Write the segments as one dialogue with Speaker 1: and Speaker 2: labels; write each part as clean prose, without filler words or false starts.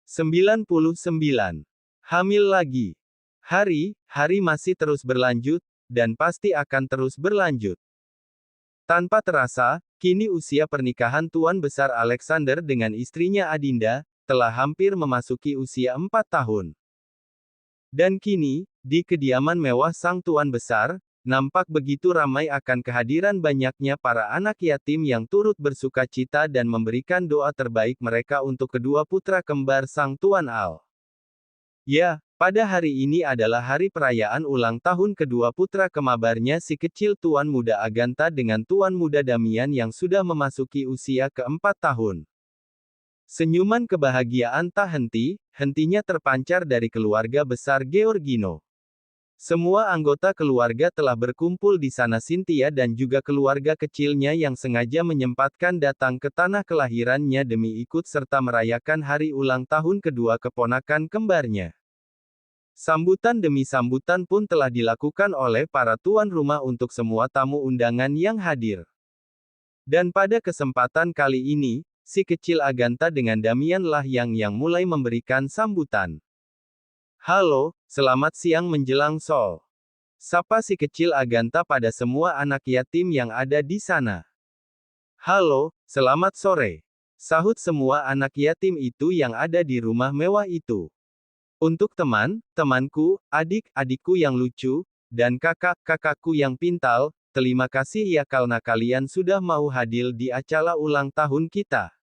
Speaker 1: 99. Hamil lagi. Hari masih terus berlanjut, dan pasti akan terus berlanjut. Tanpa terasa, kini usia pernikahan Tuan Besar Alexander dengan istrinya Adinda, telah hampir memasuki usia 4 tahun. Dan kini, di kediaman mewah sang Tuan Besar, nampak begitu ramai akan kehadiran banyaknya para anak yatim yang turut bersuka cita dan memberikan doa terbaik mereka untuk kedua putra kembar sang Tuan Al. Ya, pada hari ini adalah hari perayaan ulang tahun kedua putra kembarnya si kecil Tuan Muda Aganta dengan Tuan Muda Damian yang sudah memasuki usia ke-4 tahun. Senyuman kebahagiaan tak hentinya terpancar dari keluarga besar Georgino. Semua anggota keluarga telah berkumpul di sana. Cynthia dan juga keluarga kecilnya yang sengaja menyempatkan datang ke tanah kelahirannya demi ikut serta merayakan hari ulang tahun kedua keponakan kembarnya. Sambutan demi sambutan pun telah dilakukan oleh para tuan rumah untuk semua tamu undangan yang hadir. Dan pada kesempatan kali ini, si kecil Aganta dengan Damian lah yang mulai memberikan sambutan. Halo, selamat siang menjelang sol. Sapa si kecil Aganta pada semua anak yatim yang ada di sana. Halo, selamat sore. Sahut semua anak yatim itu yang ada di rumah mewah itu. Untuk temanku, adik-adikku yang lucu, dan kakak-kakakku yang pintar, terima kasih ya karena kalian sudah mau hadir di acara ulang tahun kita.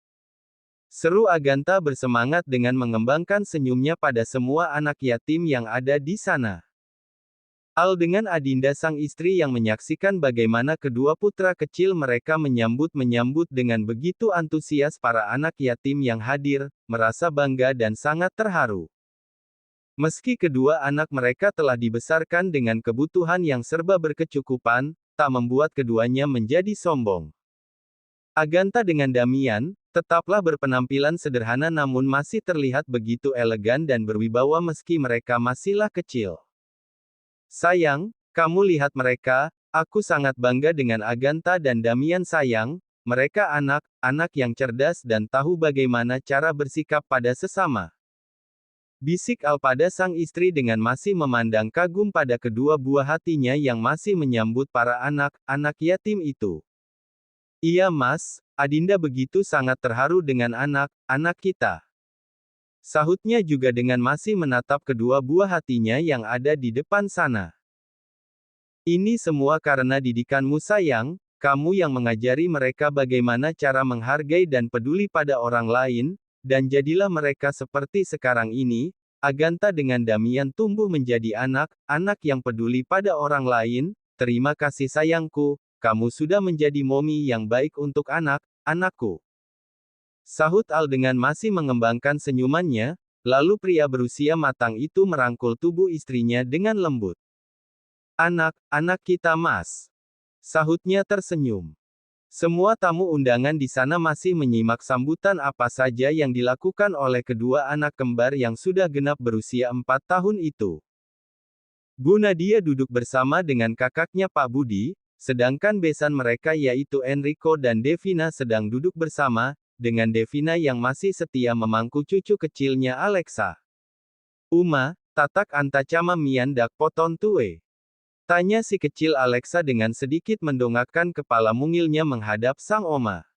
Speaker 1: Seru Aganta bersemangat dengan mengembangkan senyumnya pada semua anak yatim yang ada di sana. Al dengan Adinda sang istri yang menyaksikan bagaimana kedua putra kecil mereka menyambut dengan begitu antusias para anak yatim yang hadir, merasa bangga dan sangat terharu. Meski kedua anak mereka telah dibesarkan dengan kebutuhan yang serba berkecukupan, tak membuat keduanya menjadi sombong. Aganta dengan Damian, tetaplah berpenampilan sederhana namun masih terlihat begitu elegan dan berwibawa meski mereka masihlah kecil. Sayang, kamu lihat mereka, aku sangat bangga dengan Aganta dan Damian sayang, mereka anak-anak yang cerdas dan tahu bagaimana cara bersikap pada sesama. Bisik Al pada sang istri dengan masih memandang kagum pada kedua buah hatinya yang masih menyambut para anak-anak yatim itu. Iya Mas, Adinda begitu sangat terharu dengan anak-anak kita. Sahutnya juga dengan masih menatap kedua buah hatinya yang ada di depan sana. Ini semua karena didikanmu sayang, kamu yang mengajari mereka bagaimana cara menghargai dan peduli pada orang lain, dan jadilah mereka seperti sekarang ini. Aganta dengan Damian tumbuh menjadi anak-anak yang peduli pada orang lain. Terima kasih sayangku, kamu sudah menjadi momi yang baik untuk anak-anakku. Sahut Al dengan masih mengembangkan senyumannya, lalu pria berusia matang itu merangkul tubuh istrinya dengan lembut. Anak-anak kita Mas. Sahutnya tersenyum. Semua tamu undangan di sana masih menyimak sambutan apa saja yang dilakukan oleh kedua anak kembar yang sudah genap berusia 4 tahun itu. Bu Nadia duduk bersama dengan kakaknya Pak Budi, sedangkan besan mereka yaitu Enrico dan Devina sedang duduk bersama, dengan Devina yang masih setia memangku cucu kecilnya Alexa. Uma, tatak anta cama mian dak poton tue. Tanya si kecil Alexa dengan sedikit mendongakkan kepala mungilnya menghadap sang oma.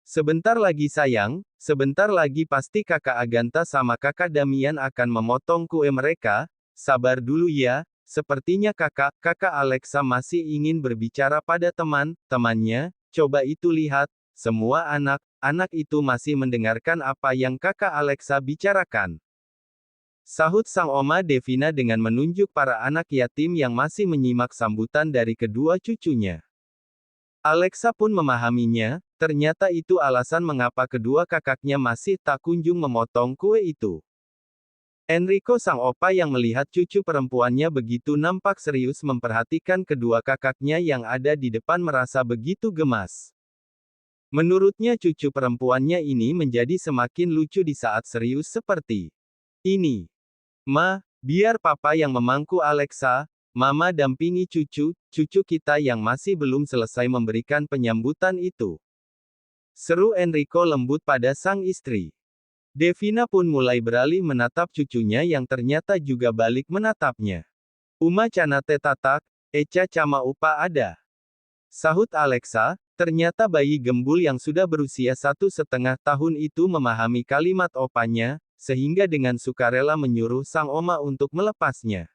Speaker 1: Sebentar lagi sayang, sebentar lagi pasti kakak Aganta sama kakak Damian akan memotong kue mereka, sabar dulu ya, sepertinya kakak Alexa masih ingin berbicara pada teman-temannya, coba itu lihat, semua anak-anak itu masih mendengarkan apa yang kakak Alexa bicarakan. Sahut sang oma Devina dengan menunjuk para anak yatim yang masih menyimak sambutan dari kedua cucunya. Alexa pun memahaminya, ternyata itu alasan mengapa kedua kakaknya masih tak kunjung memotong kue itu. Enrico sang opa yang melihat cucu perempuannya begitu nampak serius memperhatikan kedua kakaknya yang ada di depan merasa begitu gemas. Menurutnya cucu perempuannya ini menjadi semakin lucu di saat serius seperti ini. Ma, biar papa yang memangku Alexa, mama dampingi cucu kita yang masih belum selesai memberikan penyambutan itu. Seru Enrico lembut pada sang istri. Devina pun mulai beralih menatap cucunya yang ternyata juga balik menatapnya. Uma cana te tatak, eca cama upa ada. Sahut Alexa, ternyata bayi gembul yang sudah berusia 1,5 tahun itu memahami kalimat opanya, sehingga dengan sukarela menyuruh sang oma untuk melepasnya.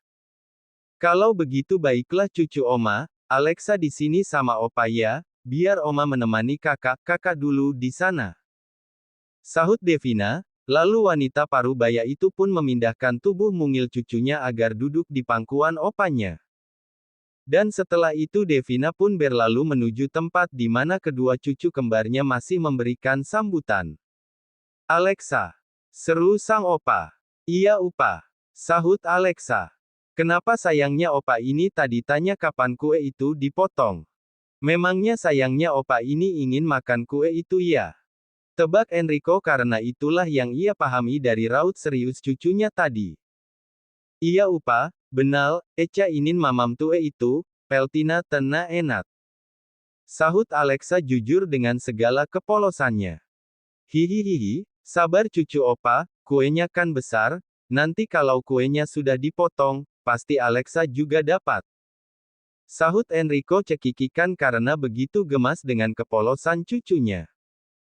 Speaker 1: Kalau begitu baiklah cucu oma, Alexa di sini sama opa ya, biar oma menemani kakak dulu di sana. Sahut Devina, lalu wanita parubaya itu pun memindahkan tubuh mungil cucunya agar duduk di pangkuan opanya. Dan setelah itu Devina pun berlalu menuju tempat di mana kedua cucu kembarnya masih memberikan sambutan. Alexa, seru sang opa. Iya upa, sahut Alexa. Kenapa sayangnya opa ini tadi tanya kapan kue itu dipotong? Memangnya sayangnya opa ini ingin makan kue itu ya? Tebak Enrico karena itulah yang ia pahami dari raut serius cucunya tadi. Iya upa, benal, eca inin mamam tue itu, peltina tena enak. Sahut Alexa jujur dengan segala kepolosannya. Hihihihi, sabar cucu opa, kuenya kan besar, nanti kalau kuenya sudah dipotong, pasti Alexa juga dapat. Sahut Enrico cekikikan karena begitu gemas dengan kepolosan cucunya.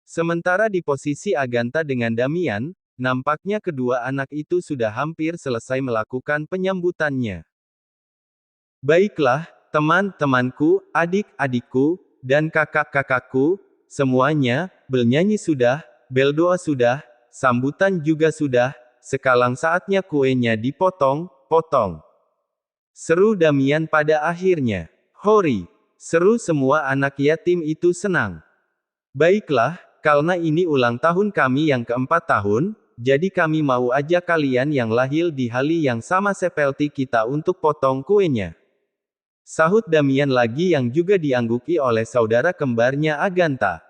Speaker 1: Sementara di posisi Agatha dengan Damian, nampaknya kedua anak itu sudah hampir selesai melakukan penyambutannya. Baiklah, teman-temanku, adik-adikku, dan kakak-kakakku, semuanya, bel nyanyi sudah, bel doa sudah, sambutan juga sudah, sekarang saatnya kuenya dipotong, potong. Seru Damian pada akhirnya. Hori! Seru semua anak yatim itu senang. Baiklah, karena ini ulang tahun kami yang ke-4 tahun, jadi kami mau ajak kalian yang lahir di hari yang sama seperti kita untuk potong kuenya. Sahut Damian lagi yang juga diangguki oleh saudara kembarnya Agatha.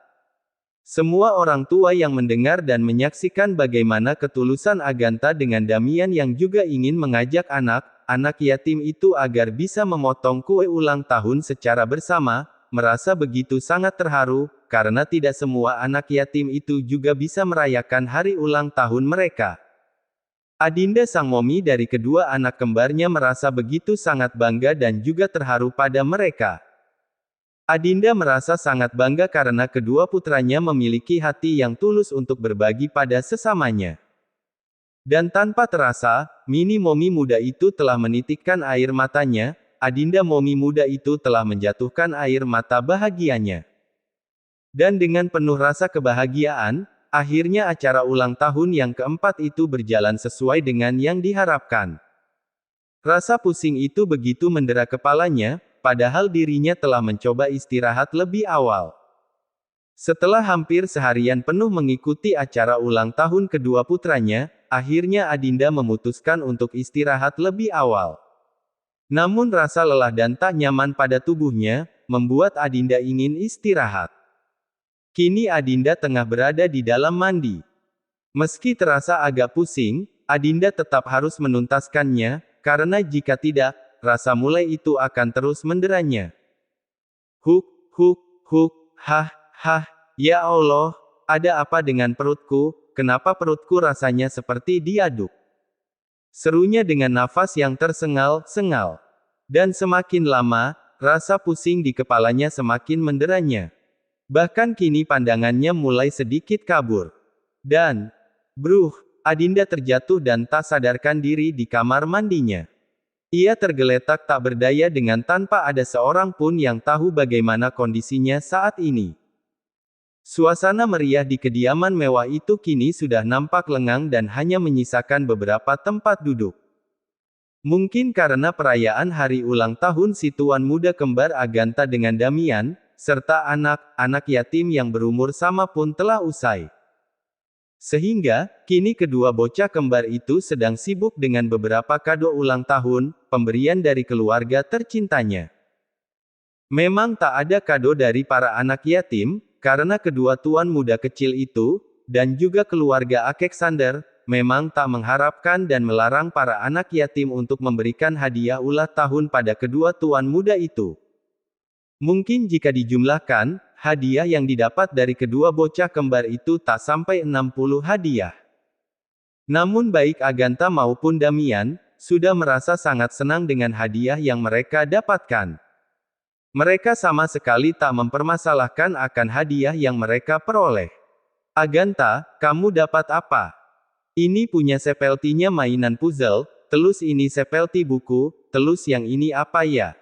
Speaker 1: Semua orang tua yang mendengar dan menyaksikan bagaimana ketulusan Agatha dengan Damian yang juga ingin mengajak anak yatim itu agar bisa memotong kue ulang tahun secara bersama, merasa begitu sangat terharu, karena tidak semua anak yatim itu juga bisa merayakan hari ulang tahun mereka. Adinda sang momi dari kedua anak kembarnya merasa begitu sangat bangga dan juga terharu pada mereka. Adinda merasa sangat bangga karena kedua putranya memiliki hati yang tulus untuk berbagi pada sesamanya. Dan tanpa terasa, mini momi muda itu telah menitikkan air matanya, Adinda momi muda itu telah menjatuhkan air mata bahagianya. Dan dengan penuh rasa kebahagiaan, akhirnya acara ulang tahun yang ke-4 itu berjalan sesuai dengan yang diharapkan. Rasa pusing itu begitu mendera kepalanya, padahal dirinya telah mencoba istirahat lebih awal. Setelah hampir seharian penuh mengikuti acara ulang tahun kedua putranya, akhirnya Adinda memutuskan untuk istirahat lebih awal. Namun rasa lelah dan tak nyaman pada tubuhnya, membuat Adinda ingin istirahat. Kini Adinda tengah berada di dalam mandi. Meski terasa agak pusing, Adinda tetap harus menuntaskannya, karena jika tidak, rasa mulai itu akan terus menderanya. Huk, hah, ya Allah, ada apa dengan perutku, kenapa perutku rasanya seperti diaduk? Serunya dengan nafas yang tersengal-sengal. Dan semakin lama, rasa pusing di kepalanya semakin menderanya. Bahkan kini pandangannya mulai sedikit kabur. Dan, Adinda terjatuh dan tak sadarkan diri di kamar mandinya. Ia tergeletak tak berdaya dengan tanpa ada seorang pun yang tahu bagaimana kondisinya saat ini. Suasana meriah di kediaman mewah itu kini sudah nampak lengang dan hanya menyisakan beberapa tempat duduk. Mungkin karena perayaan hari ulang tahun si tuan muda kembar Agatha dengan Damian, serta anak-anak yatim yang berumur sama pun telah usai. Sehingga, kini kedua bocah kembar itu sedang sibuk dengan beberapa kado ulang tahun, pemberian dari keluarga tercintanya. Memang tak ada kado dari para anak yatim, karena kedua tuan muda kecil itu, dan juga keluarga Alexander, memang tak mengharapkan dan melarang para anak yatim untuk memberikan hadiah ulang tahun pada kedua tuan muda itu. Mungkin jika dijumlahkan, hadiah yang didapat dari kedua bocah kembar itu tak sampai 60 hadiah. Namun baik Agatha maupun Damian, sudah merasa sangat senang dengan hadiah yang mereka dapatkan. Mereka sama sekali tak mempermasalahkan akan hadiah yang mereka peroleh. Agatha, kamu dapat apa? Ini punya sepertinya mainan puzzle, telus ini seperti buku, telus yang ini apa ya?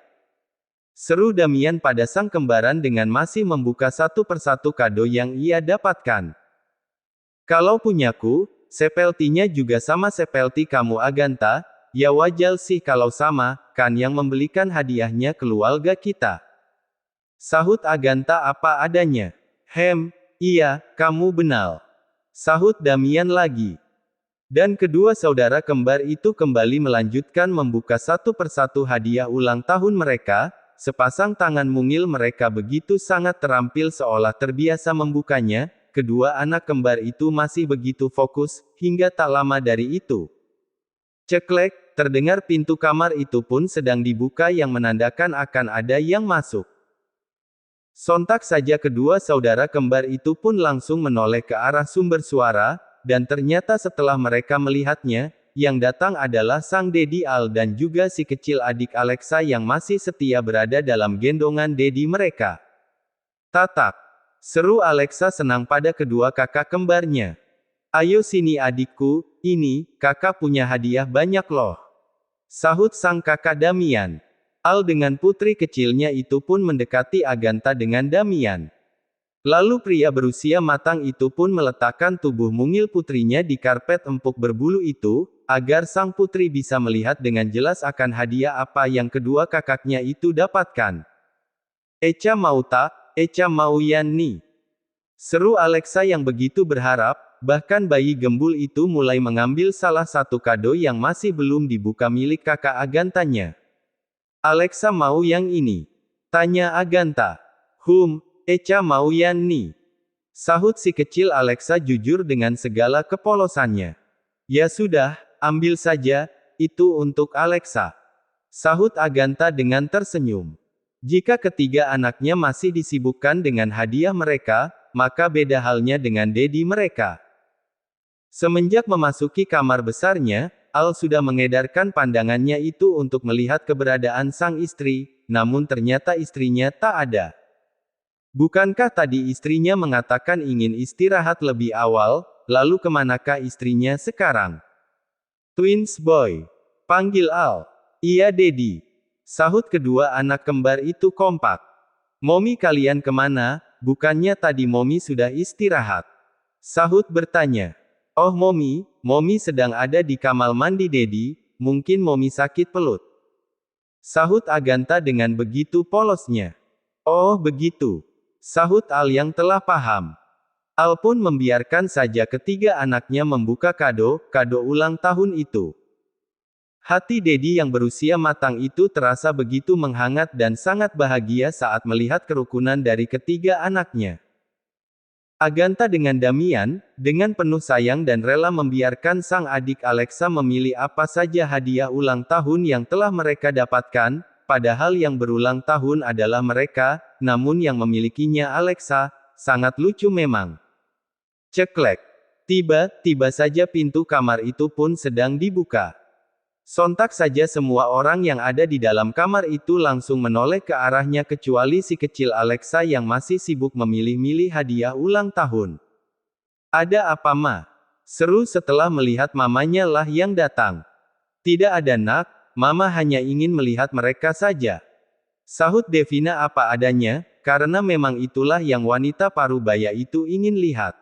Speaker 1: Seru Damian pada sang kembaran dengan masih membuka satu persatu kado yang ia dapatkan. Kalau punyaku, sepertinya juga sama seperti kamu Agatha, ya wajar sih kalau sama, kan yang membelikan hadiahnya keluarga kita. Sahut Agatha apa adanya. Iya, kamu benar. Sahut Damian lagi. Dan kedua saudara kembar itu kembali melanjutkan membuka satu persatu hadiah ulang tahun mereka, sepasang tangan mungil mereka begitu sangat terampil seolah terbiasa membukanya, kedua anak kembar itu masih begitu fokus, hingga tak lama dari itu. Ceklek, terdengar pintu kamar itu pun sedang dibuka yang menandakan akan ada yang masuk. Sontak saja kedua saudara kembar itu pun langsung menoleh ke arah sumber suara, dan ternyata setelah mereka melihatnya, yang datang adalah sang Dedi Al dan juga si kecil adik Alexa yang masih setia berada dalam gendongan Dedi mereka. Tatak. Seru Alexa senang pada kedua kakak kembarnya. Ayo sini adikku, ini, kakak punya hadiah banyak loh. Sahut sang kakak Damian. Al dengan putri kecilnya itu pun mendekati Agatha dengan Damian. Lalu pria berusia matang itu pun meletakkan tubuh mungil putrinya di karpet empuk berbulu itu, agar sang putri bisa melihat dengan jelas akan hadiah apa yang kedua kakaknya itu dapatkan. Echa mau tak? Echa mau ya nih. Seru Alexa yang begitu berharap, bahkan bayi gembul itu mulai mengambil salah satu kado yang masih belum dibuka milik kakak Aganthanya. Alexa mau yang ini? Tanya Agatha. Echa mau yang nih. Sahut si kecil Alexa jujur dengan segala kepolosannya. Ya sudah, ambil saja, itu untuk Alexa. Sahut Agatha dengan tersenyum. Jika ketiga anaknya masih disibukkan dengan hadiah mereka, maka beda halnya dengan Dedi mereka. Semenjak memasuki kamar besarnya, Al sudah mengedarkan pandangannya itu untuk melihat keberadaan sang istri, namun ternyata istrinya tak ada. Bukankah tadi istrinya mengatakan ingin istirahat lebih awal, lalu kemanakah istrinya sekarang? Twins boy. Panggil Al. Iya Dedi. Sahut kedua anak kembar itu kompak. Momi kalian kemana? Bukannya tadi Momi sudah istirahat? Sahut bertanya. Oh Momi sedang ada di kamar mandi Dedi, mungkin Momi sakit perut. Sahut Agatha dengan begitu polosnya. Oh begitu. Sahut Al yang telah paham. Al pun membiarkan saja ketiga anaknya membuka kado ulang tahun itu. Hati Dedi yang berusia matang itu terasa begitu menghangat dan sangat bahagia saat melihat kerukunan dari ketiga anaknya. Agatha dengan Damian, dengan penuh sayang dan rela membiarkan sang adik Alexa memilih apa saja hadiah ulang tahun yang telah mereka dapatkan, padahal yang berulang tahun adalah mereka, namun yang memilikinya Alexa, sangat lucu memang. Ceklek. Tiba-tiba saja pintu kamar itu pun sedang dibuka. Sontak saja semua orang yang ada di dalam kamar itu langsung menoleh ke arahnya kecuali si kecil Alexa yang masih sibuk memilih-milih hadiah ulang tahun. Ada apa ma? Seru setelah melihat mamanya lah yang datang. Tidak ada nak, mama hanya ingin melihat mereka saja. Sahut Devina apa adanya, karena memang itulah yang wanita parubaya itu ingin lihat.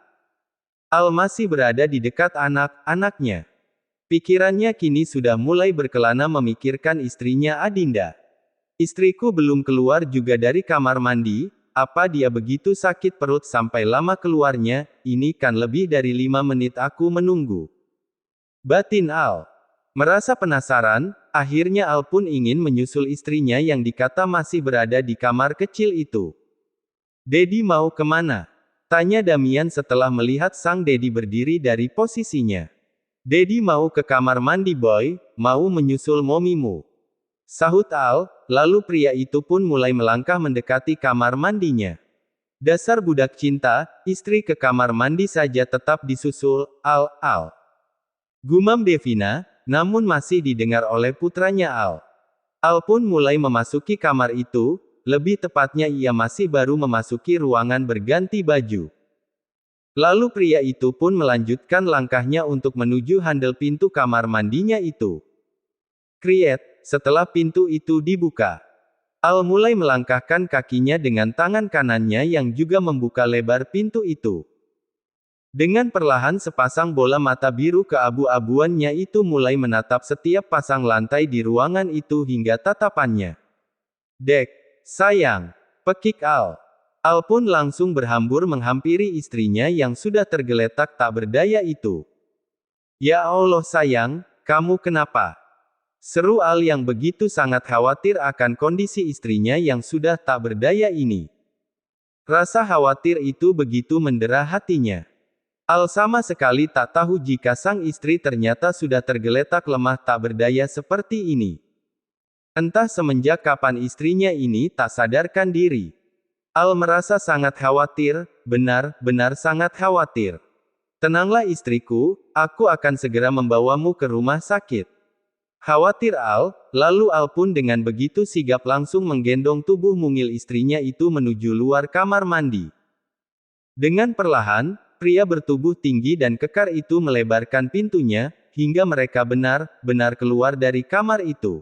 Speaker 1: Al masih berada di dekat anak-anaknya. Pikirannya kini sudah mulai berkelana memikirkan istrinya Adinda. Istriku belum keluar juga dari kamar mandi, apa dia begitu sakit perut sampai lama keluarnya, ini kan lebih dari 5 menit aku menunggu. Batin Al. Merasa penasaran, akhirnya Al pun ingin menyusul istrinya yang dikata masih berada di kamar kecil itu. Dedi mau kemana? Tanya Damian setelah melihat sang Dedi berdiri dari posisinya. Dedi mau ke kamar mandi boy, mau menyusul momimu. Sahut Al, lalu pria itu pun mulai melangkah mendekati kamar mandinya. Dasar budak cinta, istri ke kamar mandi saja tetap disusul, Al. Gumam Devina, namun masih didengar oleh putranya Al. Al pun mulai memasuki kamar itu, lebih tepatnya ia masih baru memasuki ruangan berganti baju. Lalu pria itu pun melanjutkan langkahnya untuk menuju handle pintu kamar mandinya itu. Kriet, setelah pintu itu dibuka. Al mulai melangkahkan kakinya dengan tangan kanannya yang juga membuka lebar pintu itu. Dengan perlahan sepasang bola mata biru keabu-abuannya itu mulai menatap setiap pasang lantai di ruangan itu hingga tatapannya. Dek, sayang, pekik Al. Al pun langsung berhambur menghampiri istrinya yang sudah tergeletak tak berdaya itu. Ya Allah sayang, kamu kenapa? Seru Al yang begitu sangat khawatir akan kondisi istrinya yang sudah tak berdaya ini. Rasa khawatir itu begitu mendera hatinya. Al sama sekali tak tahu jika sang istri ternyata sudah tergeletak lemah tak berdaya seperti ini. Entah semenjak kapan istrinya ini tak sadarkan diri. Al merasa sangat khawatir, benar-benar sangat khawatir. Tenanglah istriku, aku akan segera membawamu ke rumah sakit. Khawatir Al, lalu Al pun dengan begitu sigap langsung menggendong tubuh mungil istrinya itu menuju luar kamar mandi. Dengan perlahan, pria bertubuh tinggi dan kekar itu melebarkan pintunya, hingga mereka benar-benar keluar dari kamar itu.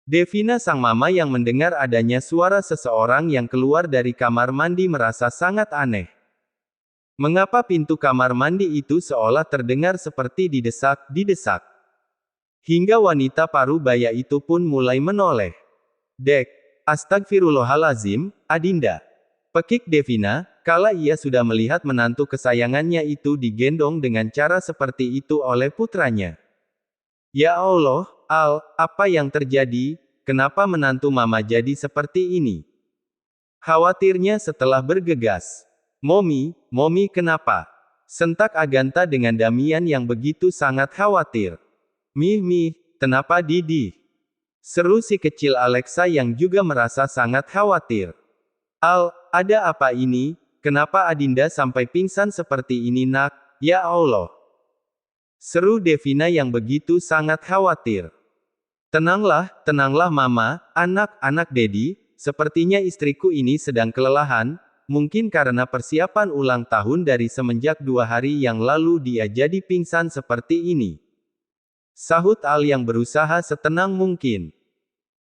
Speaker 1: Devina sang mama yang mendengar adanya suara seseorang yang keluar dari kamar mandi merasa sangat aneh. Mengapa pintu kamar mandi itu seolah terdengar seperti didesak? Hingga wanita paruh baya itu pun mulai menoleh. Dek, astagfirullahalazim, Adinda. Pekik Devina, kala ia sudah melihat menantu kesayangannya itu digendong dengan cara seperti itu oleh putranya. Ya Allah, Al, apa yang terjadi? Kenapa menantu mama jadi seperti ini? Khawatirnya setelah bergegas. Momi kenapa? Sentak Agatha dengan Damian yang begitu sangat khawatir. Mih, kenapa Didi? Seru si kecil Alexa yang juga merasa sangat khawatir. Al, ada apa ini? Kenapa Adinda sampai pingsan seperti ini nak? Ya Allah. Seru Devina yang begitu sangat khawatir. Tenanglah mama, anak-anak Dedi, sepertinya istriku ini sedang kelelahan, mungkin karena persiapan ulang tahun dari semenjak 2 hari yang lalu dia jadi pingsan seperti ini. Sahut Al yang berusaha setenang mungkin.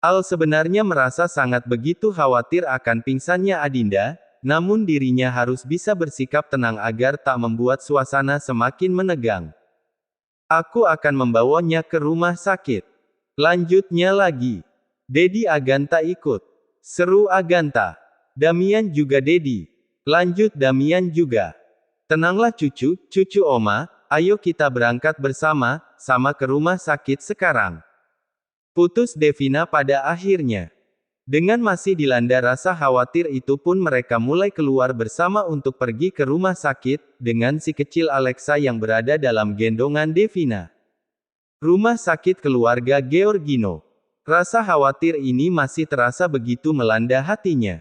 Speaker 1: Al sebenarnya merasa sangat begitu khawatir akan pingsannya Adinda, namun dirinya harus bisa bersikap tenang agar tak membuat suasana semakin menegang. Aku akan membawanya ke rumah sakit. Lanjutnya lagi. Dedi Agatha ikut. Seru Agatha. Damian juga Dedi. Lanjut Damian juga. Tenanglah cucu Oma, ayo kita berangkat sama ke rumah sakit sekarang. Putus Devina pada akhirnya. Dengan masih dilanda rasa khawatir itu pun mereka mulai keluar bersama untuk pergi ke rumah sakit, dengan si kecil Alexa yang berada dalam gendongan Devina. Rumah sakit keluarga Georgino. Rasa khawatir ini masih terasa begitu melanda hatinya.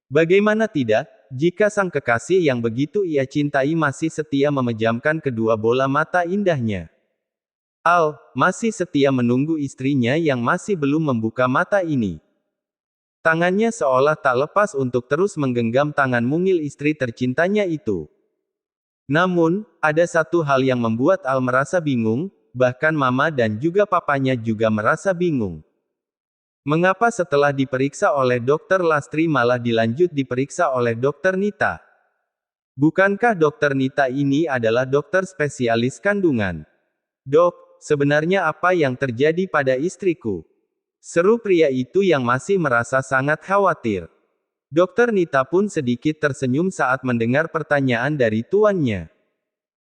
Speaker 1: Bagaimana tidak, jika sang kekasih yang begitu ia cintai masih setia memejamkan kedua bola mata indahnya. Al, masih setia menunggu istrinya yang masih belum membuka mata ini. Tangannya seolah tak lepas untuk terus menggenggam tangan mungil istri tercintanya itu. Namun, ada satu hal yang membuat Al merasa bingung, bahkan mama dan juga papanya juga merasa bingung. Mengapa setelah diperiksa oleh dokter Lastri malah dilanjut diperiksa oleh dokter Nita? Bukankah dokter Nita ini adalah dokter spesialis kandungan? Dok, sebenarnya apa yang terjadi pada istriku? Seru pria itu yang masih merasa sangat khawatir. Dokter Nita pun sedikit tersenyum saat mendengar pertanyaan dari tuannya.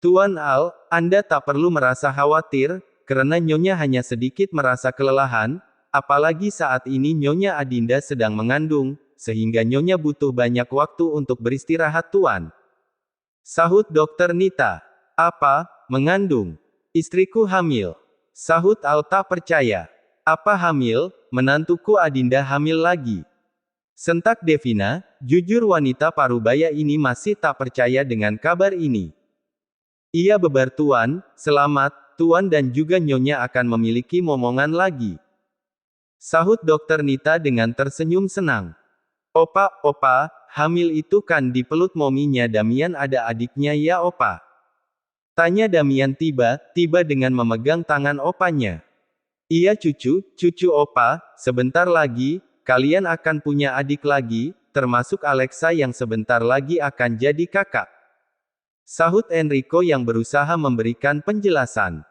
Speaker 1: Tuan Al, Anda tak perlu merasa khawatir, karena Nyonya hanya sedikit merasa kelelahan, apalagi saat ini Nyonya Adinda sedang mengandung, sehingga Nyonya butuh banyak waktu untuk beristirahat Tuan. Sahut dokter Nita. Apa, mengandung? Istriku hamil. Sahut Al tak percaya. Apa hamil? Menantuku Adinda hamil lagi. Sentak Devina, jujur wanita parubaya ini masih tak percaya dengan kabar ini. Iya bebar Tuan, selamat, Tuan dan juga Nyonya akan memiliki momongan lagi. Sahut Dokter Nita dengan tersenyum senang. Opa, hamil itu kan dipeluk mominya Damian, ada adiknya ya Opa? Tanya Damian tiba-tiba dengan memegang tangan opanya. Iya cucu Opa, sebentar lagi, kalian akan punya adik lagi, termasuk Alexa yang sebentar lagi akan jadi kakak. Sahut Enrico yang berusaha memberikan penjelasan.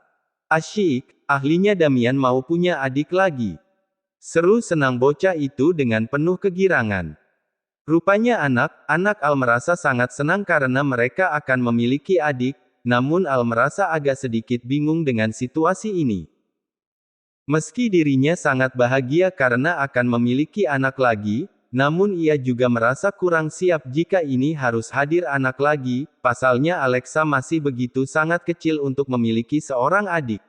Speaker 1: Asyik, ahlinya Damian mau punya adik lagi. Seru senang bocah itu dengan penuh kegirangan. Rupanya anak-anak Al merasa sangat senang karena mereka akan memiliki adik, namun Al merasa agak sedikit bingung dengan situasi ini. Meski dirinya sangat bahagia karena akan memiliki anak lagi, namun ia juga merasa kurang siap jika ini harus hadir anak lagi, pasalnya Alexa masih begitu sangat kecil untuk memiliki seorang adik.